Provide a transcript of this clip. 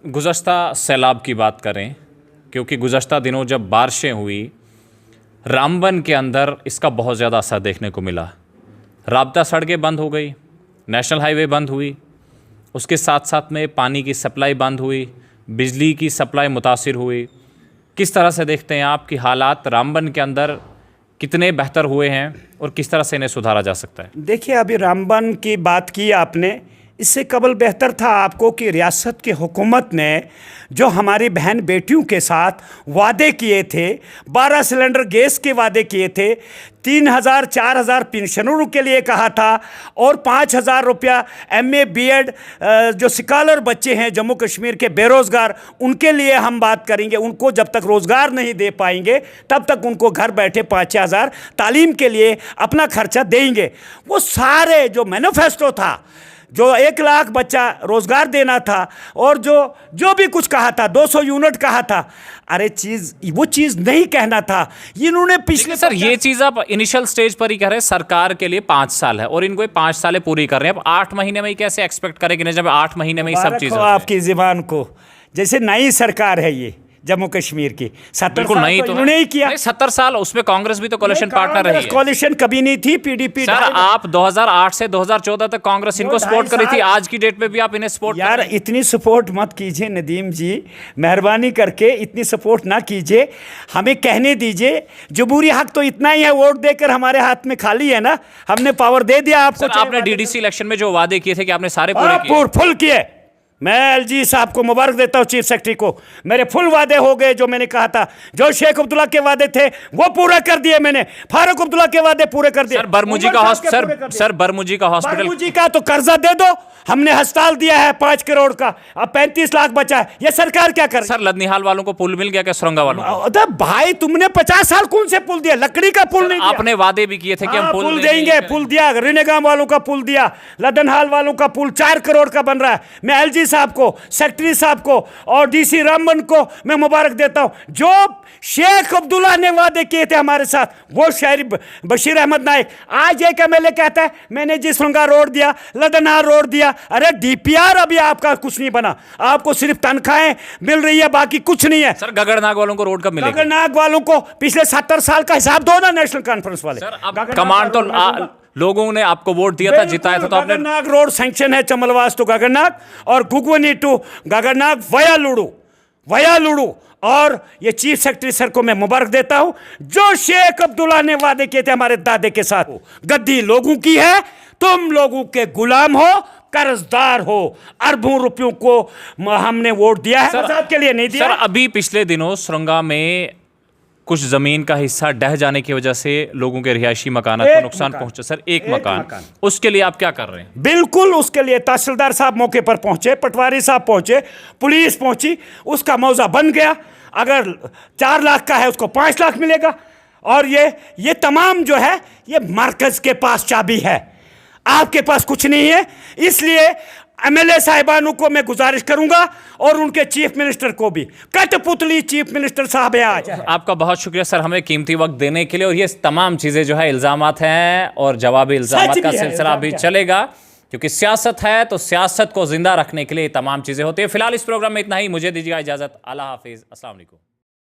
गुज़श्ता सैलाब की बात करें, क्योंकि गुज़श्ता दिनों जब बारिशें हुई, रामबन के अंदर इसका बहुत ज़्यादा असर देखने को मिला। राब्ता सड़कें बंद हो गई, नेशनल हाईवे बंद हुई, उसके साथ साथ में पानी की सप्लाई बंद हुई, बिजली की सप्लाई मुतासिर हुई। किस तरह से देखते हैं आप कि हालात रामबन के अंदर कितने बेहतर हुए हैं और किस तरह से इन्हें सुधारा जा सकता है? देखिए, अभी रामबन की बात की आपने, इससे कबल बेहतर था आपको कि रियासत की हुकूमत ने जो हमारी बहन बेटियों के साथ वादे किए थे, 12 सिलेंडर गैस के वादे किए थे, 3,000 4,000 पेंशनरों के लिए कहा था और 5,000 रुपया MA BEd जो स्कॉलर बच्चे हैं जम्मू कश्मीर के बेरोज़गार, उनके लिए हम बात करेंगे। उनको जब तक रोज़गार नहीं दे पाएंगे तब तक उनको घर बैठे 5,000 तालीम के लिए अपना खर्चा देंगे। वो सारे जो मैनिफेस्टो था, जो 1 लाख बच्चा रोज़गार देना था और जो भी कुछ कहा था, 200 यूनिट कहा था, अरे वो चीज़ नहीं कहना था। इन्होंने पिछले सर ये चीज़ आप इनिशियल स्टेज पर ही कह रहे हैं। सरकार के लिए 5 साल है और इनको 5 साल पूरी कर रहे हैं। अब 8 महीने में ही कैसे एक्सपेक्ट करेंगे, जब 8 महीने में ही सब चीज़ आपकी ज़बान को, जैसे नई सरकार है ये जम्मू कश्मीर की, 70 साल नहीं तो इन्होंने ही किया। 70 साल उसमें कांग्रेस भी तो कोलिशन पार्टनर रही है। कोलिशन कभी नहीं थी। PDP सर आप 2008 से 2014 तक कांग्रेस इनको सपोर्ट करी थी, आज की डेट में भी आप इन्हें सपोर्ट यार इतनी सपोर्ट मत कीजिए नदीम जी, मेहरबानी करके इतनी सपोर्ट ना कीजिए, हमें कहने दीजिए। जमहूरी हक तो इतना ही है, वोट देकर हमारे हाथ में खाली है ना, हमने पावर दे दिया आपको। आपने DDC इलेक्शन में जो वादे किए थे कि आपने सारे पूरे किए? फुल किए। मैं LG साहब को मुबारक देता हूँ, चीफ सेक्रेटरी को। मेरे फुल वादे हो गए जो मैंने कहा था। जो शेख अब्दुल्ला के वादे थे वो पूरा कर दिए मैंने। फारूक अब्दुल्ला के वादे पूरे कर दिए। सर बरमुजी का हॉस्पिटल का तो कर्जा दे दो, हमने अस्पताल दिया है 5 करोड़ का, अब 35 लाख बचा है। ये सरकार क्या कर? सर लदनिहाल वालों को पुल मिल गया क्या? सुरंगा वालों को? भाई तुमने 50 साल कौन से पुल दिया? लकड़ी का पुल नहीं दिया। आपने वादे भी किए थे कि हम पुल देंगे। पुल दिया, रिनेगाम वालों का पुल दिया, लदनहाल वालों का पुल 4 करोड़ का बन रहा है। मैं LG साहब को, सेक्रेटरी साहब को और DC रामबन को मैं मुबारक देता हूं। जो शेख अब्दुल्ला ने वादे किए थे हमारे साथ, वो शायरी बशीर अहमद नाइक आज एक MLA कहता है मैंने जिसरंगा रोड दिया, लदनहाल रोड दिया। अरे DPR अभी आपका कुछ नहीं बना, आपको सिर्फ तनख्वाहें मिल रही है, बाकी कुछ नहीं है। सर गगरनाग वालों को रोड कब मिलेगा? गगरनाग वालों को पिछले 70 साल का हिसाब दो ना नेशनल कॉन्फ्रेंस वाले। कमांड तो लोगों ने आपको वोट दिया था, जिताया था, तो आपने। गगरनाग रोड सैंक्शन है, चमलवास टू गगरनाग और गुगवनी टू गगरनाग वया लुड़ू। और ये चीफ सेक्रेटरी सर को मैं मुबारक देता हूं, जो शेख अब्दुल्ला ने वादे किए थे हमारे दादे के साथ। गद्दी लोगों की है, तुम लोगों के गुलाम हो, कर्जदार हो। अरबों रुपयों को हमने वोट दिया है, सर के लिए नहीं दिया। सर अभी पिछले दिनों सुरंगा में कुछ जमीन का हिस्सा ढह जाने की वजह से लोगों के रिहायशी मकान को नुकसान पहुंचा। सर एक मकान, उसके लिए आप क्या कर रहे हैं? बिल्कुल, उसके लिए तहसीलदार साहब मौके पर पहुंचे, पटवारी साहब पहुंचे, पुलिस पहुंची, उसका मौजा बन गया। अगर 4 लाख का है उसको 5 लाख मिलेगा। और ये तमाम जो है ये मरकज के पास चाबी है, आपके पास कुछ नहीं है। इसलिए MLA साहिबानों को मैं गुजारिश करूंगा और उनके चीफ मिनिस्टर को भी, कठपुतली चीफ मिनिस्टर साहब है आज। आपका बहुत शुक्रिया सर हमें कीमती वक्त देने के लिए। और ये तमाम चीज़ें जो है इल्ज़ामात हैं और जवाबी इल्ज़ामात का सिलसिला भी चलेगा, क्योंकि सियासत है तो सियासत को जिंदा रखने के लिए तमाम चीज़ें होती है। फिलहाल इस प्रोग्राम में इतना ही, मुझे दीजिएगा इजाज़त। अल्लाह हाफिज़, अस्सलाम वालेकुम।